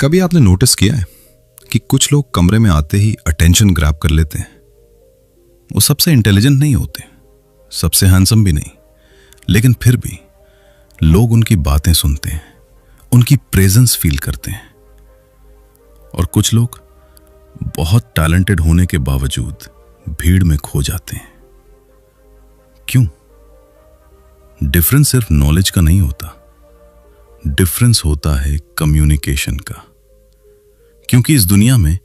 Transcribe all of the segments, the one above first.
कभी आपने नोटिस किया है कि कुछ लोग कमरे में आते ही अटेंशन ग्रैब कर लेते हैं। वो सबसे इंटेलिजेंट नहीं होते, सबसे हैंडसम भी नहीं, लेकिन फिर भी लोग उनकी बातें सुनते हैं, उनकी प्रेजेंस फील करते हैं। और कुछ लोग बहुत टैलेंटेड होने के बावजूद भीड़ में खो जाते हैं। क्यों? डिफरेंस सिर्फ नॉलेज का नहीं होता, डिफरेंस होता है कम्युनिकेशन का। क्योंकि इस दुनिया में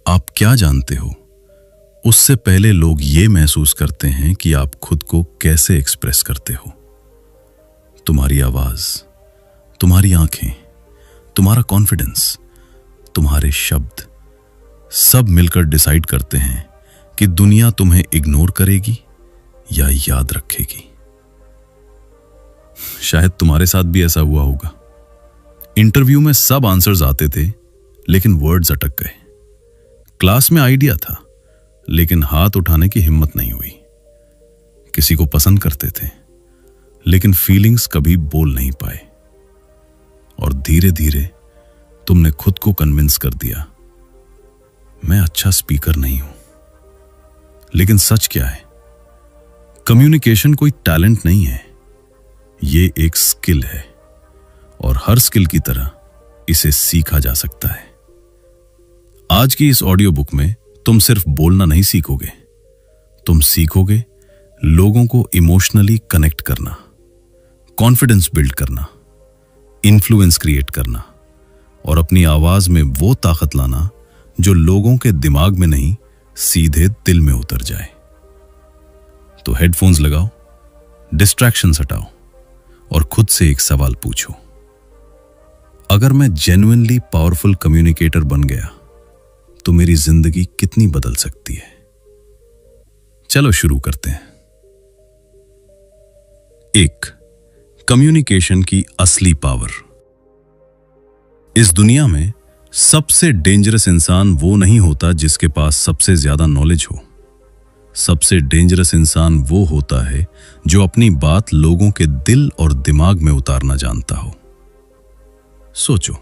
आप क्या जानते हो, उससे पहले लोग ये महसूस करते हैं कि आप खुद को कैसे एक्सप्रेस करते हो। तुम्हारी आवाज, तुम्हारी आंखें, तुम्हारा कॉन्फिडेंस, तुम्हारे शब्द सब मिलकर डिसाइड करते हैं कि दुनिया तुम्हें इग्नोर करेगी या याद रखेगी। शायद तुम्हारे साथ भी ऐसा हुआ होगा। इंटरव्यू में सब आंसर्स आते थे, लेकिन वर्ड्स अटक गए। क्लास में आइडिया था, लेकिन हाथ उठाने की हिम्मत नहीं हुई। किसी को पसंद करते थे, लेकिन फीलिंग्स कभी बोल नहीं पाए। और धीरे धीरे तुमने खुद को कन्विंस कर दिया, मैं अच्छा स्पीकर नहीं हूं। लेकिन सच क्या है? कम्युनिकेशन कोई टैलेंट नहीं है, ये एक स्किल है। और हर स्किल की तरह इसे सीखा जा सकता है। आज की इस ऑडियो बुक में तुम सिर्फ बोलना नहीं सीखोगे, तुम सीखोगे लोगों को इमोशनली कनेक्ट करना, कॉन्फिडेंस बिल्ड करना, इन्फ्लुएंस क्रिएट करना और अपनी आवाज में वो ताकत लाना जो लोगों के दिमाग में नहीं, सीधे दिल में उतर जाए। तो हेडफोन्स लगाओ, डिस्ट्रैक्शंस हटाओ और खुद से एक सवाल पूछो, अगर मैं जेन्युइनली पावरफुल कम्युनिकेटर बन गया तो मेरी जिंदगी कितनी बदल सकती है? चलो शुरू करते हैं। 1. कम्युनिकेशन की असली पावर। इस दुनिया में सबसे डेंजरस इंसान वो नहीं होता जिसके पास सबसे ज्यादा नॉलेज हो। सबसे डेंजरस इंसान वो होता है जो अपनी बात लोगों के दिल और दिमाग में उतारना जानता हो। सोचो,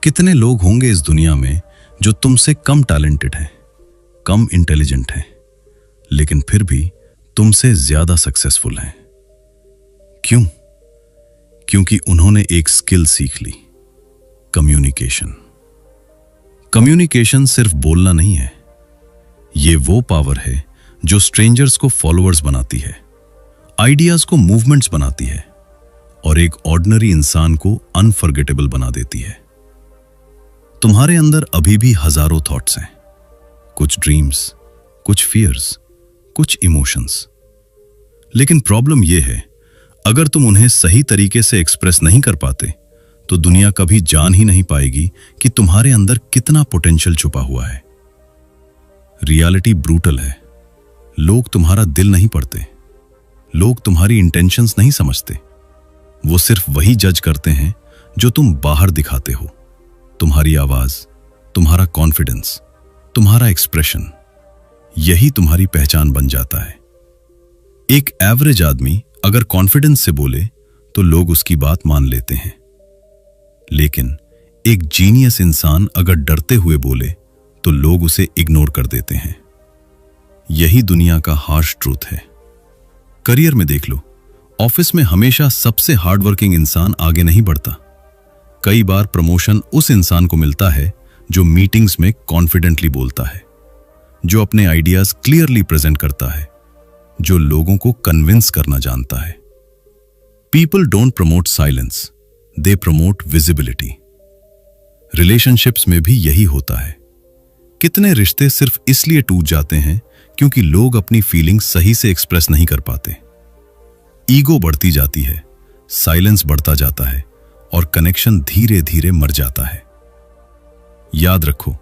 कितने लोग होंगे इस दुनिया में जो तुमसे कम टैलेंटेड हैं, कम इंटेलिजेंट हैं, लेकिन फिर भी तुमसे ज्यादा सक्सेसफुल हैं। क्यों? क्योंकि उन्होंने एक स्किल सीख ली, कम्युनिकेशन। कम्युनिकेशन सिर्फ बोलना नहीं है, ये वो पावर है जो स्ट्रेंजर्स को फॉलोअर्स बनाती है, आइडियाज को मूवमेंट्स बनाती है और एक ऑर्डिनरी इंसान को अनफॉरगेटेबल बना देती है। तुम्हारे अंदर अभी भी हजारों थॉट्स हैं, कुछ ड्रीम्स, कुछ फियर्स, कुछ इमोशंस। लेकिन प्रॉब्लम यह है, अगर तुम उन्हें सही तरीके से एक्सप्रेस नहीं कर पाते तो दुनिया कभी जान ही नहीं पाएगी कि तुम्हारे अंदर कितना पोटेंशियल छुपा हुआ है। रियलिटी ब्रूटल है। लोग तुम्हारा दिल नहीं पढ़ते, लोग तुम्हारी इंटेंशंस नहीं समझते। वो सिर्फ वही जज करते हैं जो तुम बाहर दिखाते हो। तुम्हारी आवाज, तुम्हारा कॉन्फिडेंस, तुम्हारा एक्सप्रेशन, यही तुम्हारी पहचान बन जाता है। एक एवरेज आदमी अगर कॉन्फिडेंस से बोले तो लोग उसकी बात मान लेते हैं, लेकिन एक जीनियस इंसान अगर डरते हुए बोले तो लोग उसे इग्नोर कर देते हैं। यही दुनिया का हार्श ट्रूथ है। करियर में देख लो, ऑफिस में हमेशा सबसे हार्डवर्किंग इंसान आगे नहीं बढ़ता। कई बार प्रमोशन उस इंसान को मिलता है जो मीटिंग्स में कॉन्फिडेंटली बोलता है, जो अपने आइडियाज क्लियरली प्रेजेंट करता है, जो लोगों को कन्विंस करना जानता है। People don't promote silence, they promote visibility. Relationships में भी यही होता है। कितने रिश्ते सिर्फ इसलिए टूट जाते हैं क्योंकि लोग अपनी फीलिंग्स सही से एक्सप्रेस नहीं कर पाते। ईगो बढ़ती जाती है, साइलेंस बढ़ता जाता है और कनेक्शन धीरे धीरे मर जाता है। याद रखो,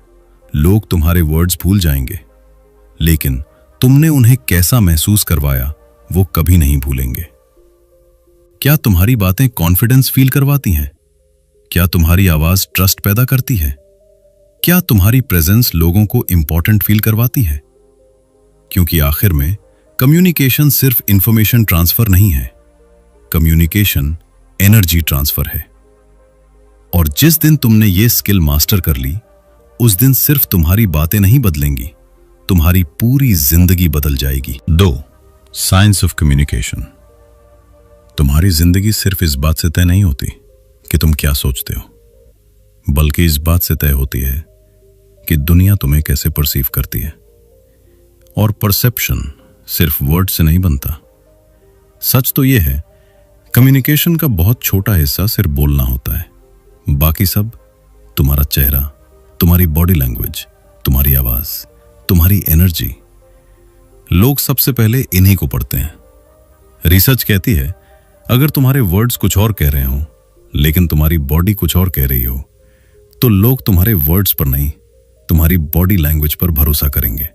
लोग तुम्हारे वर्ड्स भूल जाएंगे, लेकिन तुमने उन्हें कैसा महसूस करवाया वो कभी नहीं भूलेंगे। क्या तुम्हारी बातें कॉन्फिडेंस फील करवाती हैं? क्या तुम्हारी आवाज ट्रस्ट पैदा करती है? क्या तुम्हारी प्रेजेंस लोगों को इंपॉर्टेंट फील करवाती है? क्योंकि आखिर में कम्युनिकेशन सिर्फ इंफॉर्मेशन ट्रांसफर नहीं है, कम्युनिकेशन एनर्जी ट्रांसफर है। और जिस दिन तुमने ये स्किल मास्टर कर ली, उस दिन सिर्फ तुम्हारी बातें नहीं बदलेंगी, तुम्हारी पूरी जिंदगी बदल जाएगी। 2. Science of communication. तुम्हारी जिंदगी सिर्फ इस बात से तय नहीं होती कि तुम क्या सोचते हो, बल्कि इस बात से तय होती है कि दुनिया तुम्हें कैसे परसीव करती है। और परसेप्शन सिर्फ वर्ड से नहीं बनता। सच तो यह है, कम्युनिकेशन का बहुत छोटा हिस्सा सिर्फ बोलना होता है, बाकी सब तुम्हारा चेहरा, तुम्हारी बॉडी लैंग्वेज, तुम्हारी आवाज, तुम्हारी एनर्जी। लोग सबसे पहले इन्हीं को पढ़ते हैं। रिसर्च कहती है, अगर तुम्हारे वर्ड्स कुछ और कह रहे हो लेकिन तुम्हारी बॉडी कुछ और कह रही हो, तो लोग तुम्हारे वर्ड्स पर नहीं, तुम्हारी बॉडी लैंग्वेज पर भरोसा करेंगे।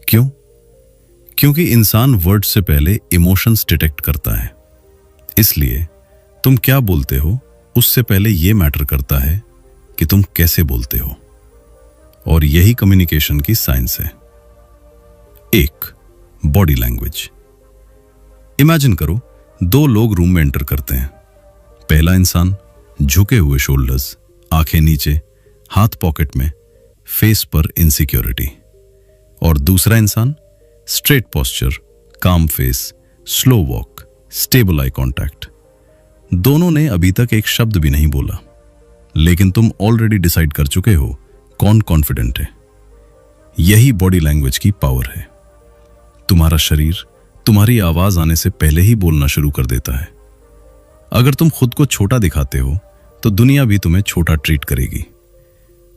क्यों? क्योंकि इंसान वर्ड से पहले इमोशंस डिटेक्ट करता है। इसलिए तुम क्या बोलते हो उससे पहले यह मैटर करता है कि तुम कैसे बोलते हो। और यही कम्युनिकेशन की साइंस है। 1. Body language. इमेजिन करो, 2 लोग रूम में एंटर करते हैं। पहला इंसान झुके हुए शोल्डर्स, आंखें नीचे, हाथ पॉकेट में, फेस पर इनसिक्योरिटी। और दूसरा इंसान स्ट्रेट पोस्चर, काम face, slow walk, stable eye contact. दोनों ने अभी तक एक शब्द भी नहीं बोला, लेकिन तुम ऑलरेडी डिसाइड कर चुके हो कौन कॉन्फिडेंट है। यही बॉडी लैंग्वेज की पावर है। तुम्हारा शरीर तुम्हारी आवाज आने से पहले ही बोलना शुरू कर देता है। अगर तुम खुद को छोटा दिखाते हो तो दुनिया भी तुम्हें छोटा ट्रीट करेगी,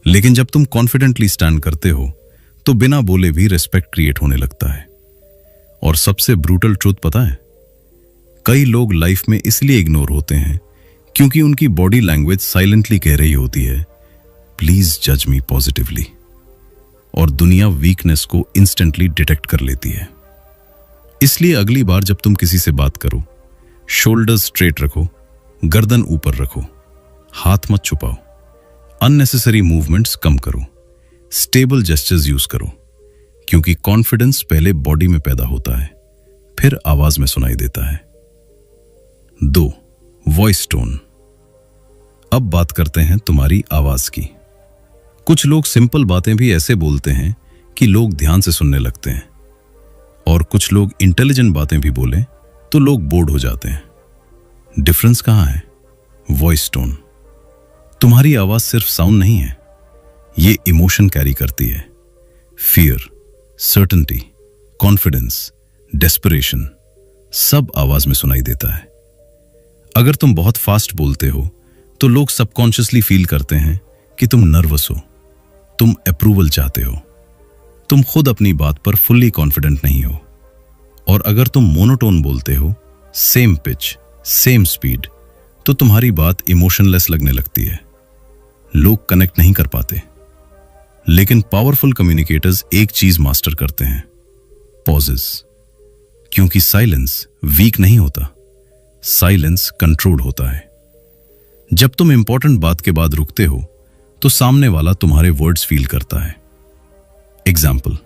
लेकिन जब तुम कॉन्फिडेंटली स्टैंड करते हो तो बिना बोले भी रिस्पेक्ट क्रिएट होने लगता है। और सबसे ब्रूटल ट्रूथ पता है, कई लोग लाइफ में इसलिए इग्नोर होते हैं क्योंकि उनकी बॉडी लैंग्वेज साइलेंटली कह रही होती है, प्लीज जज मी पॉजिटिवली। और दुनिया वीकनेस को इंस्टेंटली डिटेक्ट कर लेती है। इसलिए अगली बार जब तुम किसी से बात करो, शोल्डर्स स्ट्रेट रखो, गर्दन ऊपर रखो, हाथ मत छुपाओ, अननेसेसरी मूवमेंट्स कम करो, स्टेबल जेस्चर्स यूज करो, क्योंकि कॉन्फिडेंस पहले बॉडी में पैदा होता है, फिर आवाज में सुनाई देता है। 2. Voice tone. अब बात करते हैं तुम्हारी आवाज की। कुछ लोग सिंपल बातें भी ऐसे बोलते हैं कि लोग ध्यान से सुनने लगते हैं, और कुछ लोग इंटेलिजेंट बातें भी बोले तो लोग बोर्ड हो जाते हैं। डिफरेंस कहां है? Voice tone. तुम्हारी आवाज सिर्फ साउंड नहीं है, ये इमोशन कैरी करती है। फियर, सर्टेनिटी, कॉन्फिडेंस, डेस्परेशन, सब आवाज में सुनाई देता है। अगर तुम बहुत फास्ट बोलते हो तो लोग सबकॉन्शियसली फील करते हैं कि तुम नर्वस हो, तुम अप्रूवल चाहते हो, तुम खुद अपनी बात पर फुल्ली कॉन्फिडेंट नहीं हो। और अगर तुम मोनोटोन बोलते हो, सेम पिच, सेम स्पीड, तो तुम्हारी बात इमोशनलेस लगने लगती है। लोग कनेक्ट नहीं कर पाते। लेकिन पावरफुल कम्युनिकेटर्स एक चीज मास्टर करते हैं, पॉजेस। क्योंकि साइलेंस वीक नहीं होता, साइलेंस कंट्रोल्ड होता है। जब तुम इंपॉर्टेंट बात के बाद रुकते हो तो सामने वाला तुम्हारे वर्ड्स फील करता है। एग्जाम्पल,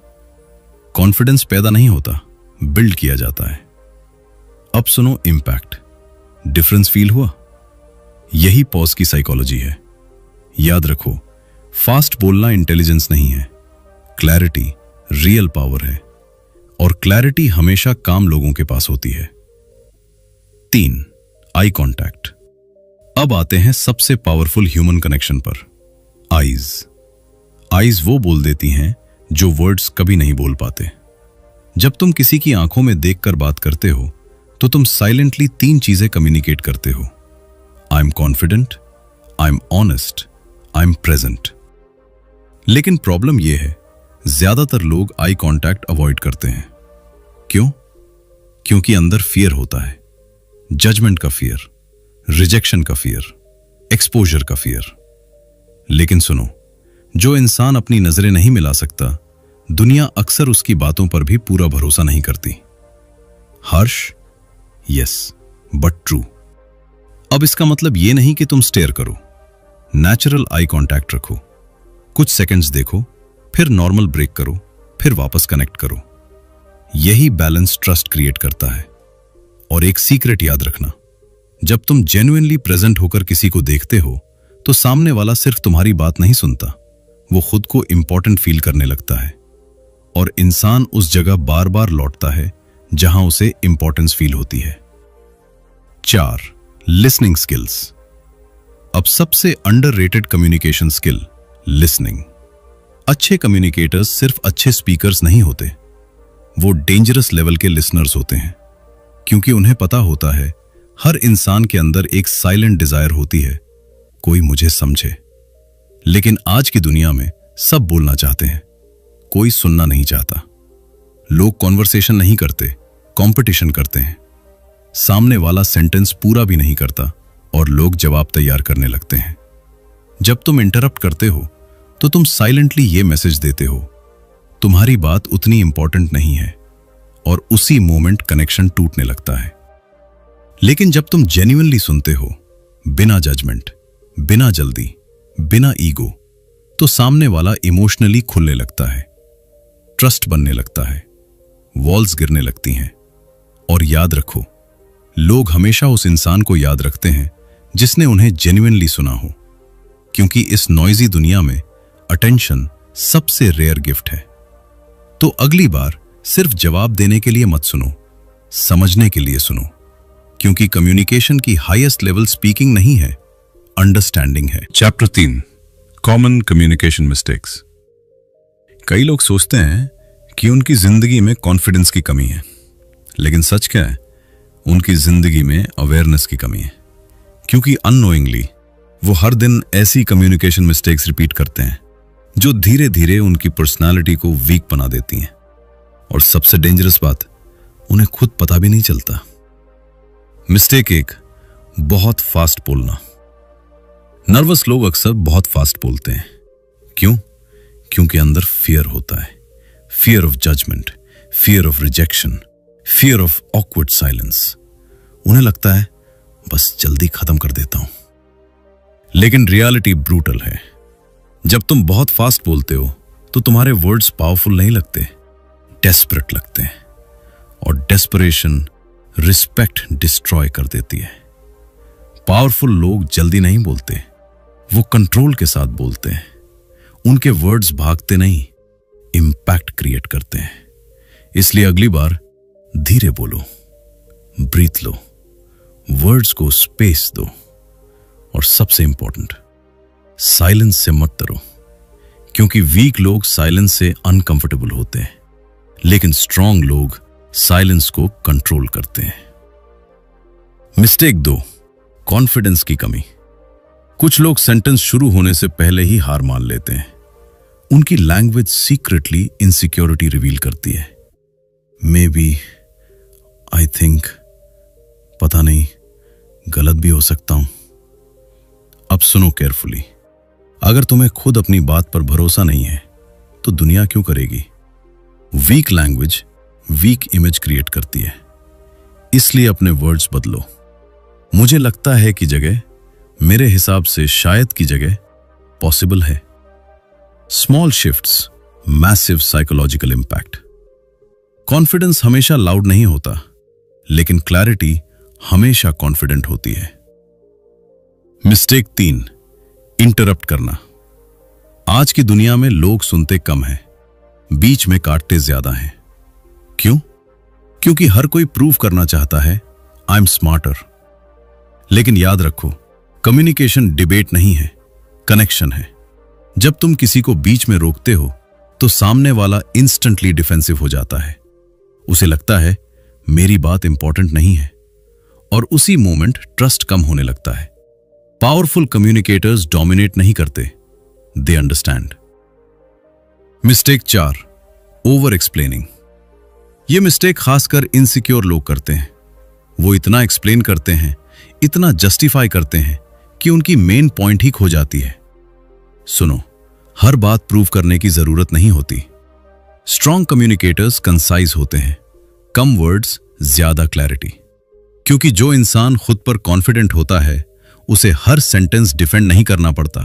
कॉन्फिडेंस पैदा नहीं होता, बिल्ड किया जाता है। अब सुनो इंपैक्ट। डिफरेंस फील हुआ? यही पॉज की साइकोलॉजी है। याद रखो, फास्ट बोलना इंटेलिजेंस नहीं है, क्लैरिटी रियल पावर है, और क्लैरिटी हमेशा काम लोगों के पास होती है। 3. Eye contact. अब आते हैं सबसे पावरफुल ह्यूमन कनेक्शन पर, आईज। आईज वो बोल देती हैं जो वर्ड्स कभी नहीं बोल पाते। जब तुम किसी की आंखों में देखकर बात करते हो तो तुम साइलेंटली 3 चीजें कम्युनिकेट करते हो, आई am confident, I am honest, I am present. लेकिन प्रॉब्लम यह है, ज्यादातर लोग आई कांटेक्ट अवॉइड करते हैं। क्यों? क्योंकि अंदर फियर होता है, जजमेंट का फियर, रिजेक्शन का फियर, एक्सपोजर का फियर। लेकिन सुनो, जो इंसान अपनी नजरें नहीं मिला सकता, दुनिया अक्सर उसकी बातों पर भी पूरा भरोसा नहीं करती। हर्ष, यस बट ट्रू। अब इसका मतलब यह नहीं कि तुम स्टेयर करो, नेचुरल आई कांटेक्ट रखो, कुछ सेकंड्स देखो, फिर नॉर्मल ब्रेक करो, फिर वापस कनेक्ट करो। यही बैलेंस ट्रस्ट क्रिएट करता है। और एक सीक्रेट याद रखना, जब तुम जेन्युइनली प्रेजेंट होकर किसी को देखते हो तो सामने वाला सिर्फ तुम्हारी बात नहीं सुनता, वो खुद को इंपॉर्टेंट फील करने लगता है और इंसान उस जगह बार बार लौटता है जहां उसे इंपॉर्टेंस फील होती है। 4. Listening skills. अब सबसे अंडररेटेड कम्युनिकेशन स्किल, लिसनिंग। अच्छे कम्युनिकेटर्स सिर्फ अच्छे स्पीकर्स नहीं होते, वो डेंजरस लेवल के लिसनर्स होते हैं, क्योंकि उन्हें पता होता है हर इंसान के अंदर एक साइलेंट डिजायर होती है, कोई मुझे समझे। लेकिन आज की दुनिया में सब बोलना चाहते हैं, कोई सुनना नहीं चाहता। लोग कॉन्वर्सेशन नहीं करते, कंपटीशन करते हैं। सामने वाला सेंटेंस पूरा भी नहीं करता और लोग जवाब तैयार करने लगते हैं। जब तुम इंटरप्ट करते हो तो तुम साइलेंटली ये मैसेज देते हो, तुम्हारी बात उतनी इंपॉर्टेंट नहीं है, और उसी मोमेंट कनेक्शन टूटने लगता है। लेकिन जब तुम जेन्युइनली सुनते हो, बिना जजमेंट, बिना जल्दी, बिना ईगो, तो सामने वाला इमोशनली खुलने लगता है, ट्रस्ट बनने लगता है, वॉल्स गिरने लगती हैं। और याद रखो, लोग हमेशा उस इंसान को याद रखते हैं जिसने उन्हें जेन्युइनली सुना हो, क्योंकि इस नॉइजी दुनिया में अटेंशन सबसे रेयर गिफ्ट है। तो अगली बार सिर्फ जवाब देने के लिए मत सुनो, समझने के लिए सुनो, क्योंकि कम्युनिकेशन की हाईएस्ट लेवल स्पीकिंग नहीं है, अंडरस्टैंडिंग है। Chapter 3, common communication mistakes. कई लोग सोचते हैं कि उनकी जिंदगी में कॉन्फिडेंस की कमी है, लेकिन सच क्या है, उनकी जिंदगी में अवेयरनेस की कमी है, क्योंकि अननोइंगली वो हर दिन ऐसी कम्युनिकेशन मिस्टेक्स रिपीट करते हैं जो धीरे धीरे उनकी पर्सनालिटी को वीक बना देती हैं। और सबसे डेंजरस बात, उन्हें खुद पता भी नहीं चलता। मिस्टेक 1, बहुत फास्ट बोलना। नर्वस लोग अक्सर बहुत फास्ट बोलते हैं। क्यों? क्योंकि अंदर फियर होता है, fear of judgment, fear of rejection, fear of awkward silence. उन्हें लगता है बस जल्दी खत्म कर देता हूं। लेकिन रियलिटी ब्रूटल है। जब तुम बहुत फास्ट बोलते हो तो तुम्हारे वर्ड्स पावरफुल नहीं लगते, डेस्परेट लगते हैं, और डेस्परेशन रिस्पेक्ट डिस्ट्रॉय कर देती है। पावरफुल लोग जल्दी नहीं बोलते, वो कंट्रोल के साथ बोलते हैं। उनके वर्ड्स भागते नहीं, इंपैक्ट क्रिएट करते हैं। इसलिए अगली बार धीरे बोलो, ब्रीथ लो, वर्ड्स को स्पेस दो, और सबसे इंपॉर्टेंट, साइलेंस से मत डरो, क्योंकि वीक लोग साइलेंस से अनकंफर्टेबल होते हैं, लेकिन स्ट्रांग लोग साइलेंस को कंट्रोल करते हैं। मिस्टेक 2, कॉन्फिडेंस की कमी। कुछ लोग सेंटेंस शुरू होने से पहले ही हार मान लेते हैं। उनकी लैंग्वेज सीक्रेटली इनसिक्योरिटी रिवील करती है। मे बी, आई थिंक, पता नहीं, गलत भी हो सकता हूं। अब सुनो केयरफुली। अगर तुम्हें खुद अपनी बात पर भरोसा नहीं है तो दुनिया क्यों करेगी? Weak language weak image create करती है, इसलिए अपने वर्ड्स बदलो। मुझे लगता है कि जगह, मेरे हिसाब से शायद की जगह पॉसिबल है। Small shifts, massive psychological impact. Confidence हमेशा लाउड नहीं होता, लेकिन क्लैरिटी हमेशा कॉन्फिडेंट होती है। मिस्टेक 3, इंटरप्ट करना। आज की दुनिया में लोग सुनते कम हैं, बीच में काटते ज्यादा हैं। क्यों? क्योंकि हर कोई प्रूव करना चाहता है आई एम स्मार्टर। लेकिन याद रखो, कम्युनिकेशन डिबेट नहीं है, कनेक्शन है। जब तुम किसी को बीच में रोकते हो तो सामने वाला इंस्टेंटली डिफेंसिव हो जाता है। उसे लगता है मेरी बात इंपॉर्टेंट नहीं है, और उसी मोमेंट ट्रस्ट कम होने लगता है। पावरफुल कम्युनिकेटर्स डोमिनेट नहीं करते, they understand. Mistake 4, over explaining. यह मिस्टेक खासकर इनसिक्योर लोग करते हैं। वो इतना एक्सप्लेन करते हैं, इतना जस्टिफाई करते हैं कि उनकी मेन पॉइंट ही खो जाती है। सुनो, हर बात प्रूव करने की जरूरत नहीं होती। स्ट्रॉन्ग कम्युनिकेटर्स कंसाइज होते हैं, कम वर्ड्स, ज्यादा क्लैरिटी। क्योंकि जो इंसान खुद पर कॉन्फिडेंट होता है उसे हर सेंटेंस डिफेंड नहीं करना पड़ता।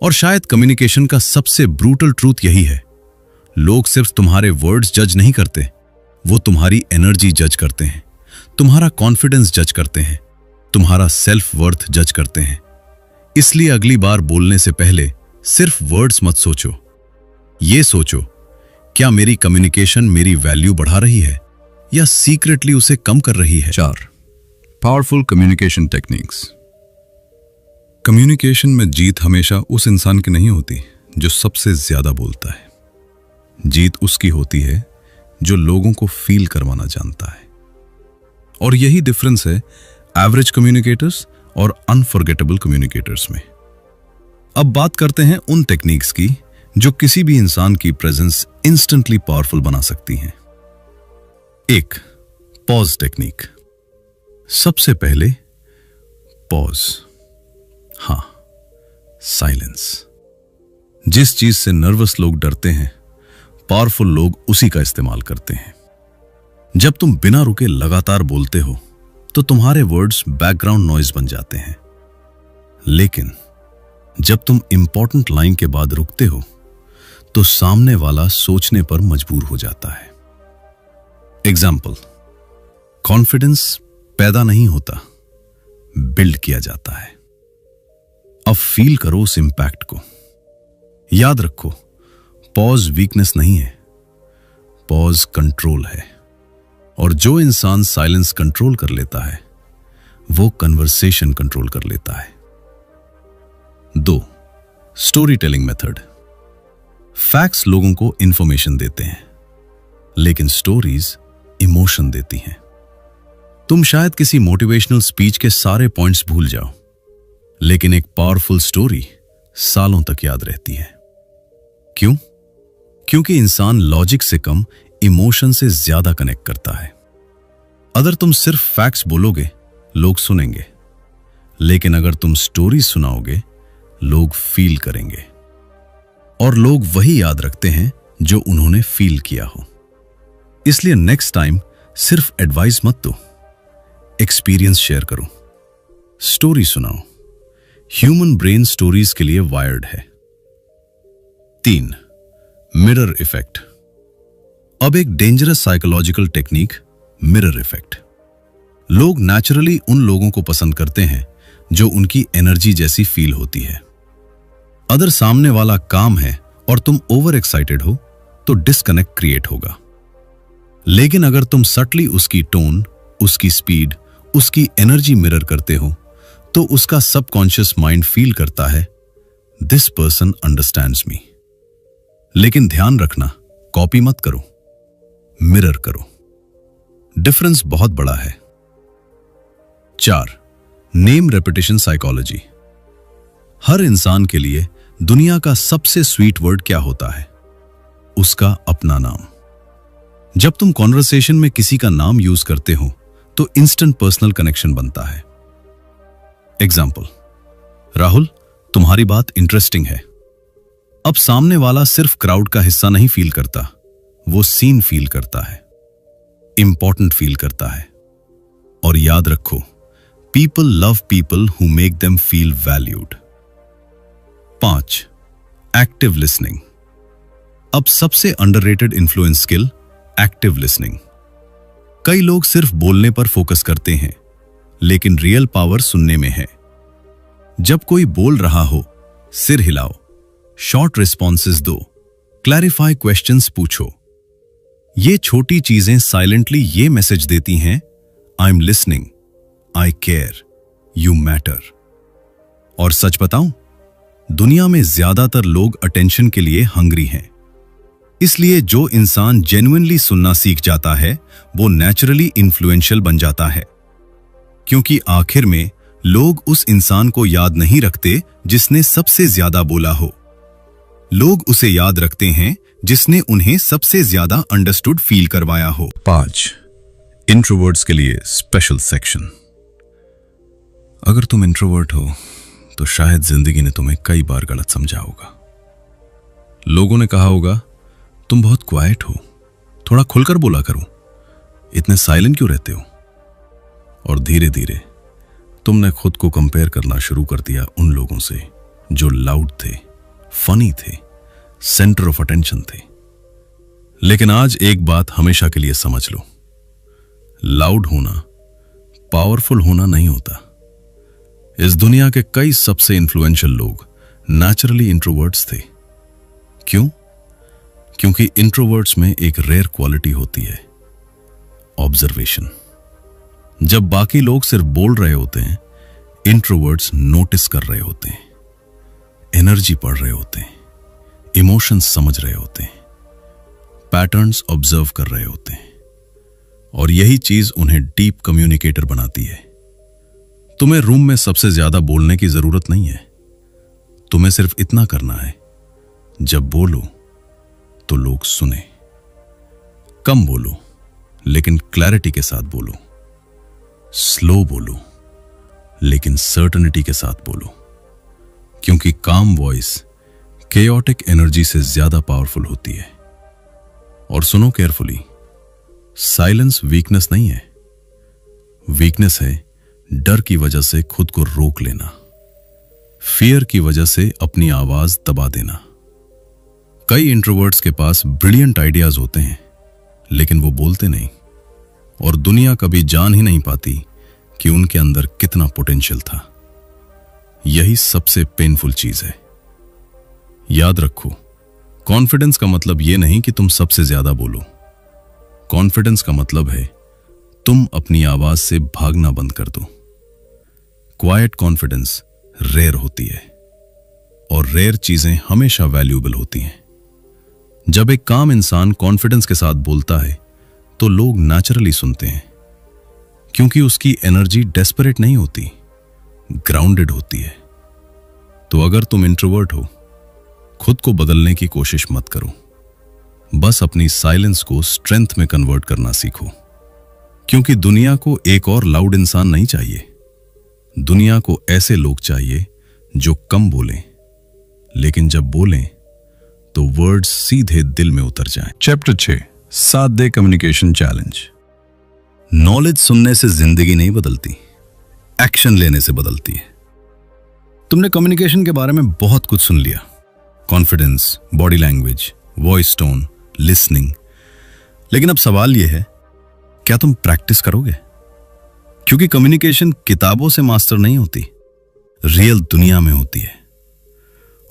और शायद कम्युनिकेशन का सबसे ब्रूटल ट्रूथ यही है, लोग सिर्फ तुम्हारे वर्ड्स जज नहीं करते, वो तुम्हारी एनर्जी जज करते हैं, तुम्हारा कॉन्फिडेंस जज करते हैं, तुम्हारा सेल्फ वर्थ जज करते हैं। इसलिए अगली बार बोलने से पहले सिर्फ वर्ड्स मत सोचो, ये सोचो क्या मेरी कम्युनिकेशन मेरी वैल्यू बढ़ा रही है या सीक्रेटली उसे कम कर रही है। 4. Powerful communication techniques. कम्युनिकेशन में जीत हमेशा उस इंसान की नहीं होती जो सबसे ज्यादा बोलता है। जीत उसकी होती है जो लोगों को फील करवाना जानता है। और यही डिफरेंस है एवरेज कम्युनिकेटर्स और अनफॉरगेटेबल कम्युनिकेटर्स में। अब बात करते हैं उन टेक्निक्स की जो किसी भी इंसान की प्रेजेंस इंस्टेंटली पावरफुल बना सकती हैं। 1. Pause technique. सबसे पहले पॉज, हां, साइलेंस। जिस चीज से नर्वस लोग डरते हैं, पावरफुल लोग उसी का इस्तेमाल करते हैं। जब तुम बिना रुके लगातार बोलते हो तो तुम्हारे वर्ड्स बैकग्राउंड नॉइज बन जाते हैं, लेकिन जब तुम इंपॉर्टेंट लाइन के बाद रुकते हो तो सामने वाला सोचने पर मजबूर हो जाता है। एग्जाम्पल, कॉन्फिडेंस पैदा नहीं होता, बिल्ड किया जाता है। अब फील करो उस इंपैक्ट को। याद रखो, पॉज वीकनेस नहीं है, पॉज कंट्रोल है। और जो इंसान साइलेंस कंट्रोल कर लेता है वो कन्वर्सेशन कंट्रोल कर लेता है। 2. Story telling method. फैक्ट्स लोगों को इंफॉर्मेशन देते हैं, लेकिन स्टोरीज इमोशन देती हैं। तुम शायद किसी मोटिवेशनल स्पीच के सारे पॉइंट्स भूल जाओ, लेकिन एक पावरफुल स्टोरी सालों तक याद रहती है। क्यों? क्योंकि इंसान लॉजिक से कम इमोशन से ज्यादा कनेक्ट करता है। अगर तुम सिर्फ फैक्ट्स बोलोगे, लोग सुनेंगे, लेकिन अगर तुम स्टोरी सुनाओगे, लोग फील करेंगे। और लोग वही याद रखते हैं जो उन्होंने फील किया हो। इसलिए नेक्स्ट टाइम सिर्फ एडवाइस मत दो, एक्सपीरियंस शेयर करो, स्टोरी सुनाओ। ह्यूमन ब्रेन स्टोरीज के लिए वायर्ड है। 3. Mirror effect. अब एक dangerous psychological technique, mirror effect. लोग नेचुरली उन लोगों को पसंद करते हैं जो उनकी एनर्जी जैसी फील होती है। अगर सामने वाला काम है और तुम ओवर एक्साइटेड हो तो डिस्कनेक्ट क्रिएट होगा। लेकिन अगर तुम सटली उसकी टोन, उसकी स्पीड, उसकी एनर्जी मिरर करते हो तो उसका सबकॉन्शियस माइंड फील करता है, दिस पर्सन अंडरस्टैंड्स मी। लेकिन ध्यान रखना, कॉपी मत करो, मिरर करो। डिफरेंस बहुत बड़ा है। 4. Name repetition psychology. हर इंसान के लिए दुनिया का सबसे स्वीट वर्ड क्या होता है? उसका अपना नाम। जब तुम कॉन्वर्सेशन में किसी का नाम यूज करते हो तो इंस्टेंट पर्सनल कनेक्शन बनता है। एग्जाम्पल, राहुल, तुम्हारी बात इंटरेस्टिंग है। अब सामने वाला सिर्फ क्राउड का हिस्सा नहीं फील करता, वो सीन फील करता है, इंपॉर्टेंट फील करता है। और याद रखो, people love people who make them feel valued. 5. Active listening. अब सबसे underrated influence skill, active listening. कई लोग सिर्फ बोलने पर फोकस करते हैं, लेकिन रियल पावर सुनने में है। जब कोई बोल रहा हो, सिर हिलाओ, शॉर्ट रिस्पॉन्सेस दो, क्लैरिफाई क्वेश्चंस पूछो। ये छोटी चीजें साइलेंटली ये मैसेज देती हैं, I am listening, I care, you matter. और सच बताऊं, दुनिया में ज्यादातर लोग अटेंशन के लिए हंग्री हैं। इसलिए जो इंसान जेन्युइनली सुनना सीख जाता है वो नेचुरली इन्फ्लुएंशियल बन जाता है, क्योंकि आखिर में लोग उस इंसान को याद नहीं रखते जिसने सबसे ज्यादा बोला हो, लोग उसे याद रखते हैं जिसने उन्हें सबसे ज्यादा अंडरस्टूड फील करवाया हो। 5. इंट्रोवर्ट्स के लिए स्पेशल सेक्शन। अगर तुम इंट्रोवर्ट हो तो शायद जिंदगी ने तुम्हें कई बार गलत समझा होगा। लोगों ने कहा होगा, तुम बहुत क्वाइट हो, थोड़ा खुलकर बोला करो, इतने साइलेंट क्यों रहते हो? और धीरे धीरे तुमने खुद को कंपेयर करना शुरू कर दिया उन लोगों से जो लाउड थे, फनी थे, सेंटर ऑफ अटेंशन थे। लेकिन आज एक बात हमेशा के लिए समझ लो, लाउड होना पावरफुल होना नहीं होता, इस दुनिया के कई सबसे इन्फ्लुएंशियल लोग नेचुरली इंट्रोवर्ट्स थे। क्यों? क्योंकि इंट्रोवर्ट्स में एक रेयर क्वालिटी होती है, ऑब्जर्वेशन। जब बाकी लोग सिर्फ बोल रहे होते हैं, इंट्रोवर्ट्स नोटिस कर रहे होते हैं, एनर्जी पढ़ रहे होते हैं, इमोशंस समझ रहे होते हैं, पैटर्न्स ऑब्जर्व कर रहे होते हैं, और यही चीज उन्हें डीप कम्युनिकेटर बनाती है। तुम्हें रूम में सबसे ज्यादा बोलने की जरूरत नहीं है। तुम्हें सिर्फ इतना करना है, जब बोलो तो लोग सुने। कम बोलो, लेकिन क्लैरिटी के साथ बोलो। स्लो बोलो, लेकिन सर्टेनिटी के साथ बोलो, क्योंकि काम वॉइस केओटिक एनर्जी से ज्यादा पावरफुल होती है। और सुनो केयरफुली, साइलेंस वीकनेस नहीं है। वीकनेस है डर की वजह से खुद को रोक लेना, फियर की वजह से अपनी आवाज दबा देना। कई इंट्रोवर्ट्स के पास ब्रिलियंट आइडियाज होते हैं, लेकिन वो बोलते नहीं, और दुनिया कभी जान ही नहीं पाती कि उनके अंदर कितना पोटेंशियल था। यही सबसे पेनफुल चीज है। याद रखो, कॉन्फिडेंस का मतलब यह नहीं कि तुम सबसे ज्यादा बोलो। कॉन्फिडेंस का मतलब है तुम अपनी आवाज से भागना बंद कर दो। क्वाइट कॉन्फिडेंस रेयर होती है, और रेयर चीजें हमेशा वैल्यूएबल होती हैं। जब एक काम इंसान कॉन्फिडेंस के साथ बोलता है, तो लोग नेचुरली सुनते हैं, क्योंकि उसकी एनर्जी डेस्परेट नहीं होती, ग्राउंडेड होती है। तो अगर तुम इंट्रोवर्ट हो, खुद को बदलने की कोशिश मत करो। बस अपनी साइलेंस को स्ट्रेंथ में कन्वर्ट करना सीखो, क्योंकि दुनिया को एक और लाउड इंसान नहीं चाहिए। दुनिया को ऐसे लोग चाहिए जो कम बोलें, लेकिन जब बोलें तो वर्ड्स सीधे दिल में उतर जाएं। Chapter 6, 7 day communication challenge. Knowledge सुनने से जिंदगी नहीं बदलती, एक्शन लेने से बदलती है। तुमने कम्युनिकेशन के बारे में बहुत कुछ सुन लिया, confidence, body language, voice tone, listening. लेकिन अब सवाल यह है, क्या तुम प्रैक्टिस करोगे? क्योंकि कम्युनिकेशन किताबों से मास्टर नहीं होती, रियल दुनिया में होती है।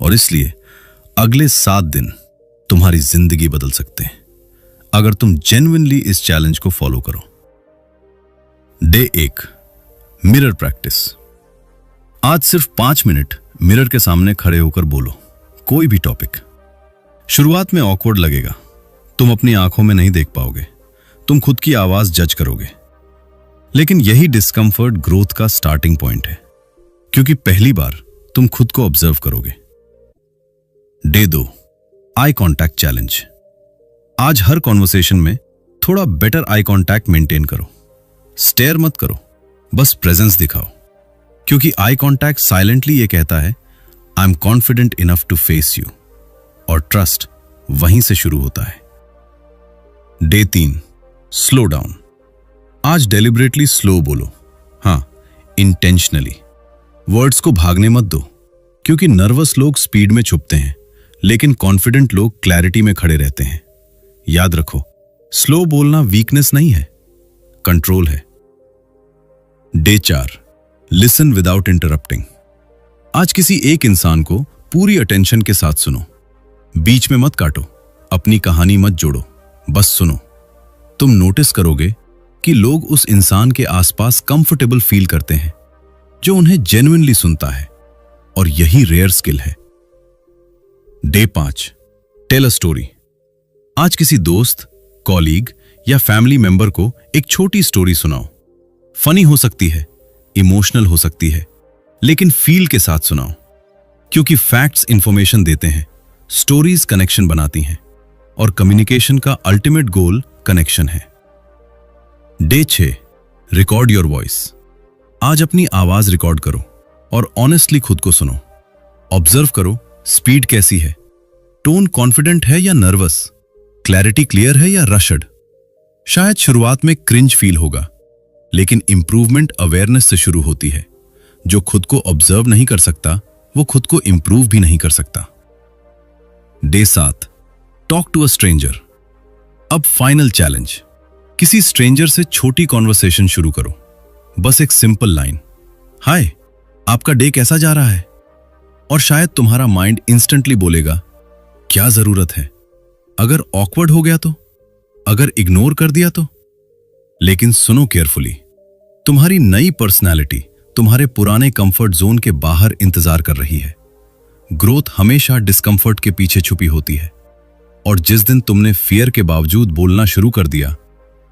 और इसलिए अगले 7 दिन तुम्हारी जिंदगी बदल सकते हैं, अगर तुम जेन्युइनली इस चैलेंज को फॉलो करो। Day 1, mirror practice. आज सिर्फ 5 मिनट मिरर के सामने खड़े होकर बोलो, कोई भी टॉपिक। शुरुआत में ऑकवर्ड लगेगा, तुम अपनी आंखों में नहीं देख पाओगे, तुम खुद की आवाज जज करोगे। लेकिन यही डिस्कंफर्ट ग्रोथ का स्टार्टिंग पॉइंट है, क्योंकि पहली बार तुम खुद को ऑब्जर्व करोगे। Day 2, eye contact challenge. आज हर कॉन्वर्सेशन में थोड़ा बेटर आई कांटेक्ट मेंटेन करो। स्टेयर मत करो, बस प्रेजेंस दिखाओ, क्योंकि आई कांटेक्ट साइलेंटली ये कहता है, I am confident enough to face you, और ट्रस्ट वहीं से शुरू होता है। Day 3, slow down. आज डेलिबरेटली स्लो बोलो, हाँ, इंटेंशनली। वर्ड्स को भागने मत दो, क्योंकि नर्वस लोग स्पीड में छुपते हैं, लेकिन कॉन्फिडेंट लोग क्लैरिटी में खड़े रहते हैं। याद रखो, स्लो बोलना वीकनेस नहीं है, कंट्रोल है। Day 4, listen without interrupting. आज किसी एक इंसान को पूरी अटेंशन के साथ सुनो, बीच में मत काटो, अपनी कहानी मत जोड़ो, बस सुनो। तुम नोटिस करोगे कि लोग उस इंसान के आसपास कंफर्टेबल फील करते हैं जो उन्हें जेन्युइनली सुनता है, और यही रेयर स्किल है। Day 5, tell a story. आज किसी दोस्त, कॉलीग या फैमिली मेंबर को एक छोटी स्टोरी सुनाओ। फनी हो सकती है, इमोशनल हो सकती है, लेकिन फील के साथ सुनाओ, क्योंकि फैक्ट्स इंफॉर्मेशन देते हैं, स्टोरीज कनेक्शन बनाती हैं, और कम्युनिकेशन का अल्टीमेट गोल कनेक्शन है। Day 6, record your voice. आज अपनी आवाज रिकॉर्ड करो और ऑनेस्टली खुद को सुनो। ऑब्जर्व करो, स्पीड कैसी है, टोन कॉन्फिडेंट है या नर्वस, क्लैरिटी क्लियर है या रशड। शायद शुरुआत में क्रिंज फील होगा, लेकिन इंप्रूवमेंट अवेयरनेस से शुरू होती है। जो खुद को ऑब्जर्व नहीं कर सकता, वो खुद को इंप्रूव भी नहीं कर सकता। Day 7, talk to a stranger. अब फाइनल चैलेंज, किसी स्ट्रेंजर से छोटी कॉन्वर्सेशन शुरू करो। बस एक सिंपल लाइन, हाय, आपका डे कैसा जा रहा है? और शायद तुम्हारा माइंड इंस्टेंटली बोलेगा, क्या जरूरत है? अगर ऑकवर्ड हो गया तो? अगर इग्नोर कर दिया तो? लेकिन सुनो केयरफुली, तुम्हारी नई पर्सनैलिटी तुम्हारे पुराने कंफर्ट जोन के बाहर इंतजार कर रही है। ग्रोथ हमेशा डिस्कंफर्ट के पीछे छुपी होती है, और जिस दिन तुमने फियर के बावजूद बोलना शुरू कर दिया,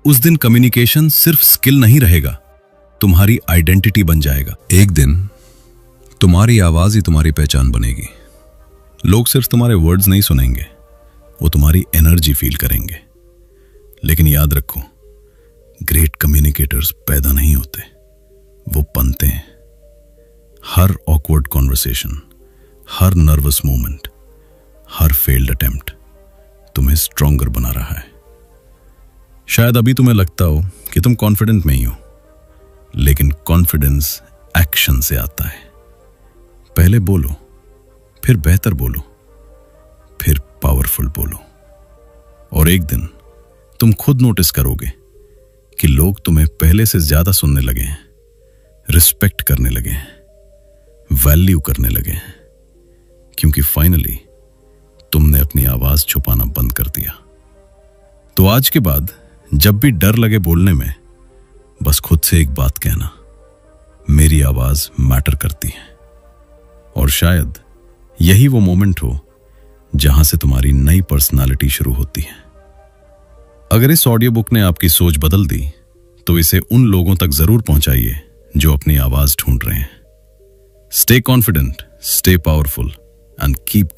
उस दिन कम्युनिकेशन सिर्फ स्किल नहीं रहेगा, तुम्हारी आइडेंटिटी बन जाएगा। एक दिन तुम्हारी आवाज ही तुम्हारी पहचान बनेगी। लोग सिर्फ तुम्हारे वर्ड्स नहीं सुनेंगे, वो तुम्हारी एनर्जी फील करेंगे। लेकिन याद रखो, ग्रेट कम्युनिकेटर्स पैदा नहीं होते, वो बनते हैं। हर ऑकवर्ड कॉन्वर्सेशन, हर नर्वस मोमेंट, हर फेल्ड अटेम्प्ट तुम्हें स्ट्रॉन्गर बना रहा है। शायद अभी तुम्हें लगता हो कि तुम कॉन्फिडेंट नहीं हो, लेकिन कॉन्फिडेंस एक्शन से आता है। पहले बोलो, फिर बेहतर बोलो, फिर पावरफुल बोलो, और एक दिन तुम खुद नोटिस करोगे कि लोग तुम्हें पहले से ज्यादा सुनने लगे हैं, रिस्पेक्ट करने लगे हैं, वैल्यू करने लगे हैं, क्योंकि फाइनली तुमने अपनी आवाज छुपाना बंद कर दिया। तो आज के बाद जब भी डर लगे बोलने में, बस खुद से एक बात कहना, मेरी आवाज मैटर करती है। और शायद यही वो मोमेंट हो जहां से तुम्हारी नई पर्सनालिटी शुरू होती है। अगर इस ऑडियो बुक ने आपकी सोच बदल दी, तो इसे उन लोगों तक जरूर पहुंचाइए जो अपनी आवाज ढूंढ रहे हैं। Stay confident, stay powerful and keep